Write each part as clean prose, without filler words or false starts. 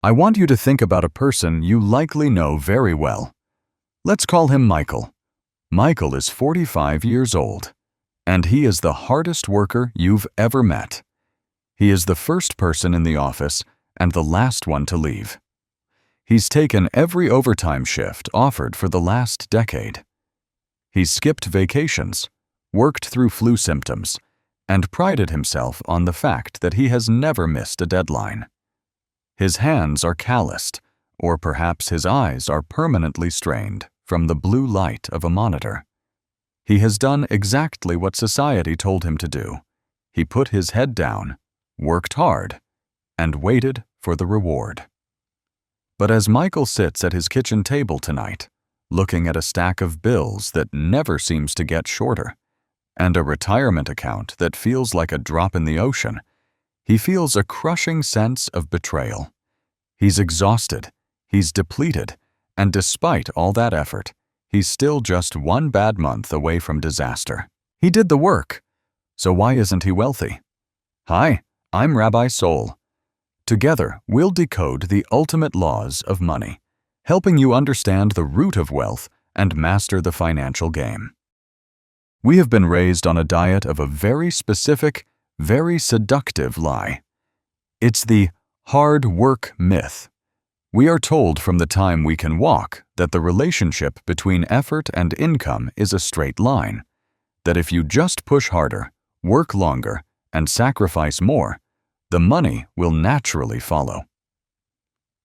I want you to think about a person you likely know very well. Let's call him Michael. Michael is 45 years old, and he is the hardest worker you've ever met. He is the first person in the office and the last one to leave. He's taken every overtime shift offered for the last decade. He's skipped vacations, worked through flu symptoms, and prided himself on the fact that he has never missed a deadline. His hands are calloused, or perhaps his eyes are permanently strained from the blue light of a monitor. He has done exactly what society told him to do. He put his head down, worked hard, and waited for the reward. But as Michael sits at his kitchen table tonight, looking at a stack of bills that never seems to get shorter, and a retirement account that feels like a drop in the ocean, he feels a crushing sense of betrayal. He's exhausted, he's depleted, and despite all that effort, he's still just one bad month away from disaster. He did the work, so why isn't he wealthy? Hi, I'm Rabbi Soul. Together, we'll decode the ultimate laws of money, helping you understand the root of wealth and master the financial game. We have been raised on a diet of a very specific, very seductive lie. It's the hard work myth. We are told from the time we can walk that the relationship between effort and income is a straight line, that if you just push harder, work longer, and sacrifice more, the money will naturally follow.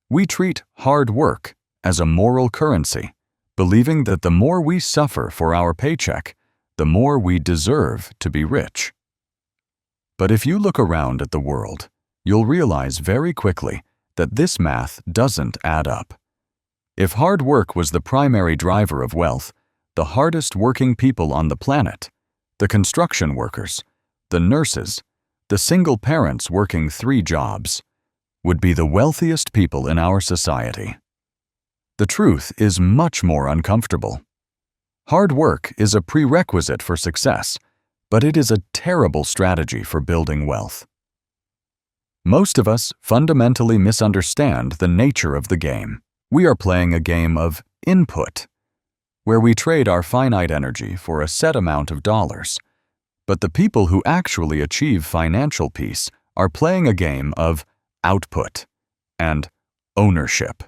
We treat hard work as a moral currency, believing that the more we suffer for our paycheck, the more we deserve to be rich. But if you look around at the world, you'll realize very quickly that this math doesn't add up. If hard work was the primary driver of wealth, the hardest working people on the planet, the construction workers, the nurses, the single parents working 3 jobs, would be the wealthiest people in our society. The truth is much more uncomfortable. Hard work is a prerequisite for success, but it is a terrible strategy for building wealth. Most of us fundamentally misunderstand the nature of the game. We are playing a game of input, where we trade our finite energy for a set amount of dollars. But the people who actually achieve financial peace are playing a game of output and ownership.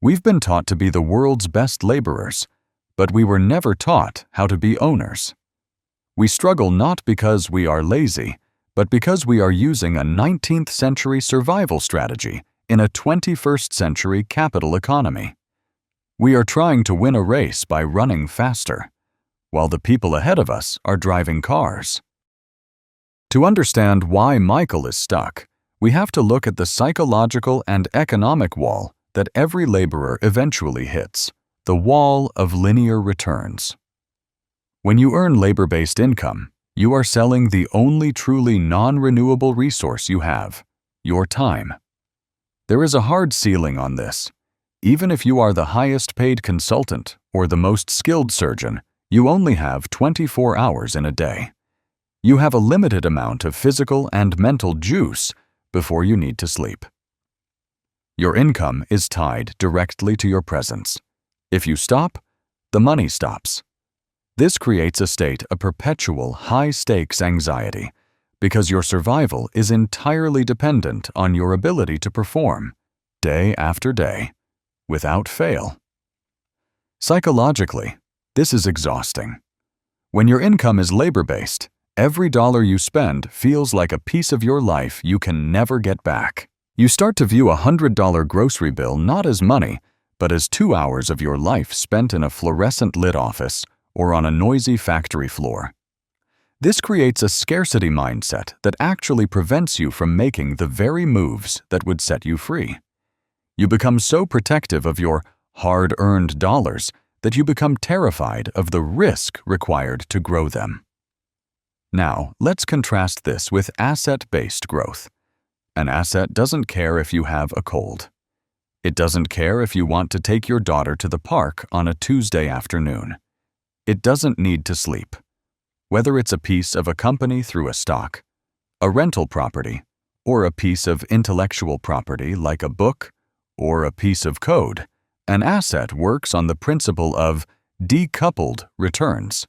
We've been taught to be the world's best laborers, but we were never taught how to be owners. We struggle not because we are lazy, but because we are using a 19th century survival strategy in a 21st century capital economy. We are trying to win a race by running faster, while the people ahead of us are driving cars. To understand why Michael is stuck, we have to look at the psychological and economic wall that every laborer eventually hits, the wall of linear returns. When you earn labor-based income, you are selling the only truly non-renewable resource you have, your time. There is a hard ceiling on this. Even if you are the highest-paid consultant or the most skilled surgeon, you only have 24 hours in a day. You have a limited amount of physical and mental juice before you need to sleep. Your income is tied directly to your presence. If you stop, the money stops. This creates a state of perpetual high-stakes anxiety because your survival is entirely dependent on your ability to perform, day after day, without fail. Psychologically, this is exhausting. When your income is labor-based, every dollar you spend feels like a piece of your life you can never get back. You start to view a $100 grocery bill not as money, but as 2 hours of your life spent in a fluorescent-lit office or on a noisy factory floor. This creates a scarcity mindset that actually prevents you from making the very moves that would set you free. You become so protective of your hard-earned dollars that you become terrified of the risk required to grow them. Now, let's contrast this with asset-based growth. An asset doesn't care if you have a cold. It doesn't care if you want to take your daughter to the park on a Tuesday afternoon. It doesn't need to sleep. Whether it's a piece of a company through a stock, a rental property, or a piece of intellectual property like a book or a piece of code, an asset works on the principle of decoupled returns.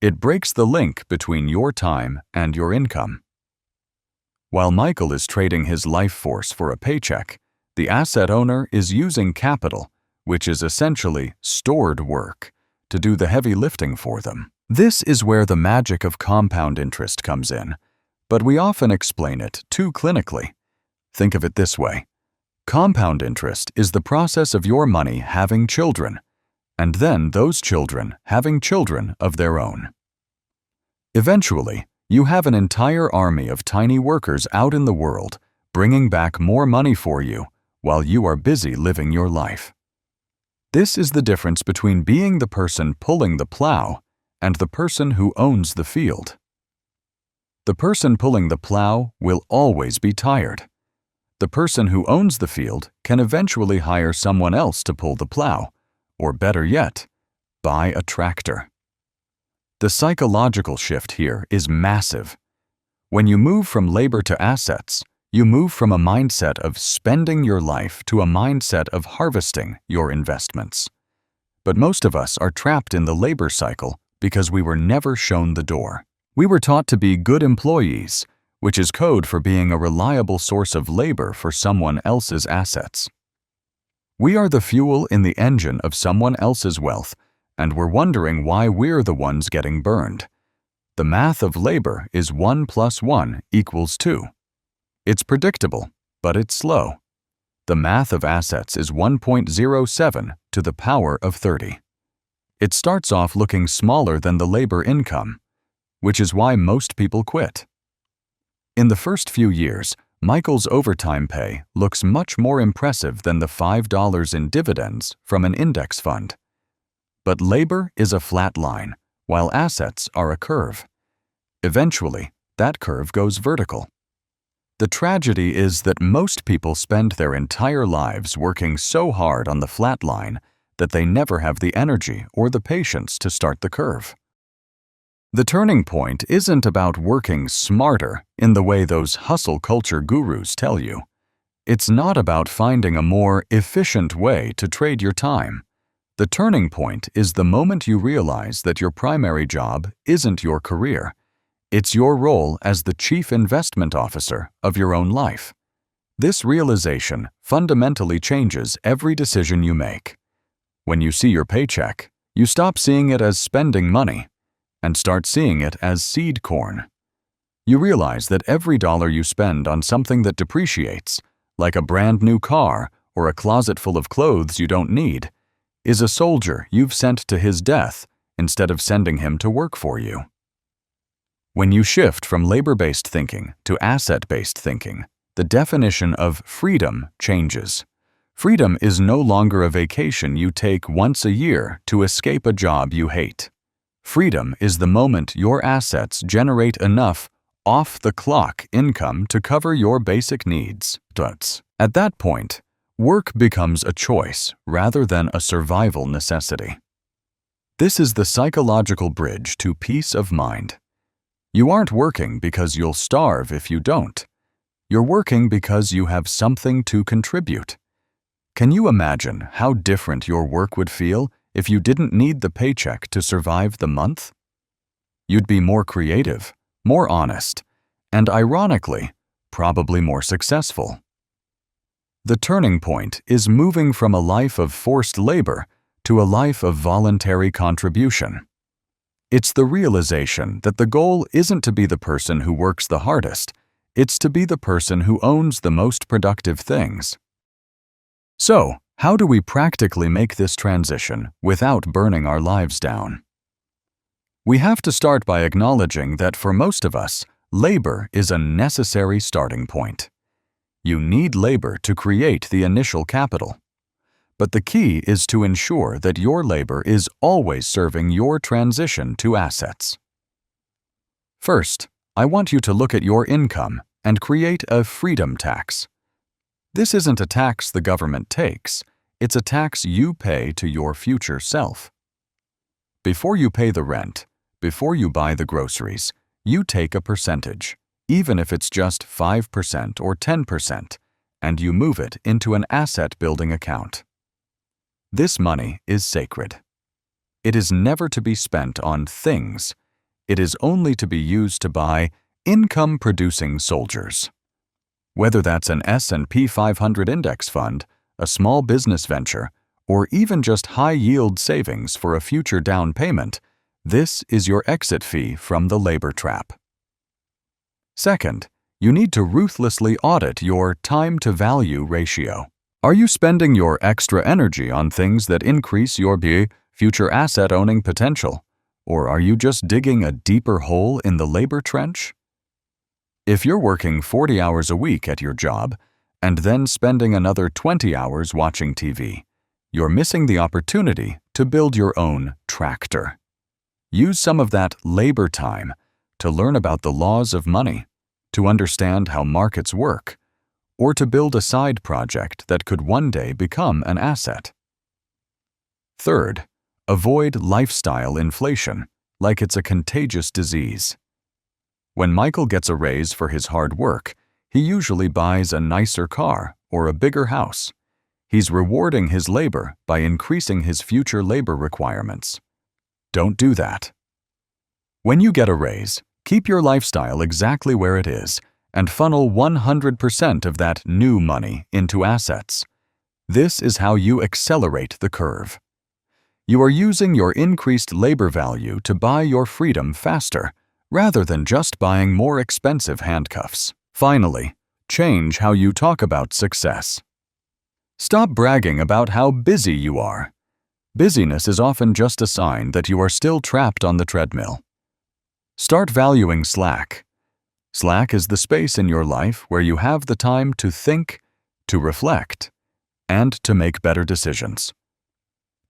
It breaks the link between your time and your income. While Michael is trading his life force for a paycheck, the asset owner is using capital, which is essentially stored work, to do the heavy lifting for them. This is where the magic of compound interest comes in, but we often explain it too clinically. Think of it this way. Compound interest is the process of your money having children, and then those children having children of their own. Eventually, you have an entire army of tiny workers out in the world bringing back more money for you while you are busy living your life. This is the difference between being the person pulling the plow and the person who owns the field. The person pulling the plow will always be tired. The person who owns the field can eventually hire someone else to pull the plow, or better yet, buy a tractor. The psychological shift here is massive. When you move from labor to assets, you move from a mindset of spending your life to a mindset of harvesting your investments. But most of us are trapped in the labor cycle because we were never shown the door. We were taught to be good employees, which is code for being a reliable source of labor for someone else's assets. We are the fuel in the engine of someone else's wealth, and we're wondering why we're the ones getting burned. The math of labor is 1 + 1 = 2. It's predictable, but it's slow. The math of assets is 1.07 to the power of 30. It starts off looking smaller than the labor income, which is why most people quit. In the first few years, Michael's overtime pay looks much more impressive than the $5 in dividends from an index fund. But labor is a flat line, while assets are a curve. Eventually, that curve goes vertical. The tragedy is that most people spend their entire lives working so hard on the flat line that they never have the energy or the patience to start the curve. The turning point isn't about working smarter in the way those hustle culture gurus tell you. It's not about finding a more efficient way to trade your time. The turning point is the moment you realize that your primary job isn't your career. It's your role as the chief investment officer of your own life. This realization fundamentally changes every decision you make. When you see your paycheck, you stop seeing it as spending money and start seeing it as seed corn. You realize that every dollar you spend on something that depreciates, like a brand new car or a closet full of clothes you don't need, is a soldier you've sent to his death instead of sending him to work for you. When you shift from labor-based thinking to asset-based thinking, the definition of freedom changes. Freedom is no longer a vacation you take once a year to escape a job you hate. Freedom is the moment your assets generate enough off-the-clock income to cover your basic needs. At that point, work becomes a choice rather than a survival necessity. This is the psychological bridge to peace of mind. You aren't working because you'll starve if you don't. You're working because you have something to contribute. Can you imagine how different your work would feel if you didn't need the paycheck to survive the month? You'd be more creative, more honest, and ironically, probably more successful. The turning point is moving from a life of forced labor to a life of voluntary contribution. It's the realization that the goal isn't to be the person who works the hardest, it's to be the person who owns the most productive things. So, how do we practically make this transition without burning our lives down? We have to start by acknowledging that for most of us, labor is a necessary starting point. You need labor to create the initial capital. But the key is to ensure that your labor is always serving your transition to assets. First, I want you to look at your income and create a freedom tax. This isn't a tax the government takes, it's a tax you pay to your future self. Before you pay the rent, before you buy the groceries, you take a percentage. even if it's just 5% or 10%, and you move it into an asset-building account. This money is sacred. It is never to be spent on things. It is only to be used to buy income-producing soldiers. Whether that's an S&P 500 index fund, a small business venture, or even just high-yield savings for a future down payment, this is your exit fee from the labor trap. Second, you need to ruthlessly audit your time-to-value ratio. Are you spending your extra energy on things that increase your future asset-owning potential, or are you just digging a deeper hole in the labor trench? If you're working 40 hours a week at your job and then spending another 20 hours watching TV, you're missing the opportunity to build your own tractor. Use some of that labor time to learn about the laws of money, to understand how markets work, or to build a side project that could one day become an asset. Third, avoid lifestyle inflation, like it's a contagious disease. When Michael gets a raise for his hard work, he usually buys a nicer car or a bigger house. He's rewarding his labor by increasing his future labor requirements. Don't do that. When you get a raise, keep your lifestyle exactly where it is and funnel 100% of that new money into assets. This is how you accelerate the curve. You are using your increased labor value to buy your freedom faster, rather than just buying more expensive handcuffs. Finally, change how you talk about success. Stop bragging about how busy you are. Busyness is often just a sign that you are still trapped on the treadmill. Start valuing slack. Slack is the space in your life where you have the time to think, to reflect, and to make better decisions.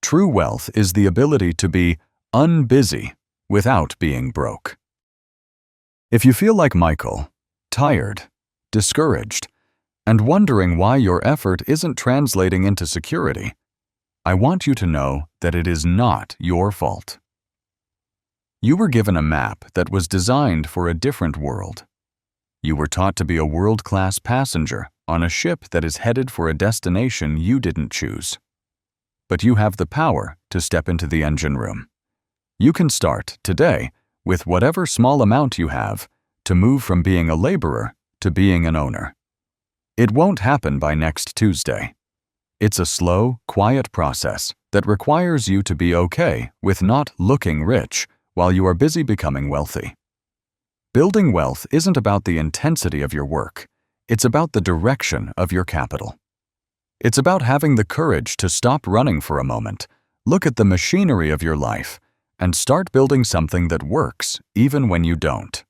True wealth is the ability to be unbusy without being broke. If you feel like Michael, tired, discouraged, and wondering why your effort isn't translating into security, I want you to know that it is not your fault. You were given a map that was designed for a different world. You were taught to be a world-class passenger on a ship that is headed for a destination you didn't choose. But you have the power to step into the engine room. You can start today with whatever small amount you have to move from being a laborer to being an owner. It won't happen by next Tuesday. It's a slow, quiet process that requires you to be okay with not looking rich while you are busy becoming wealthy. Building wealth isn't about the intensity of your work. It's about the direction of your capital. It's about having the courage to stop running for a moment, look at the machinery of your life, and start building something that works even when you don't.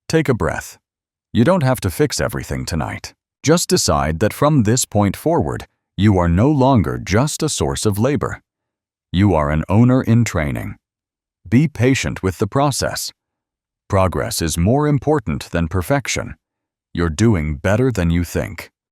Take a breath. You don't have to fix everything tonight. Just decide that from this point forward, you are no longer just a source of labor. You are an owner in training. Be patient with the process. Progress is more important than perfection. You're doing better than you think.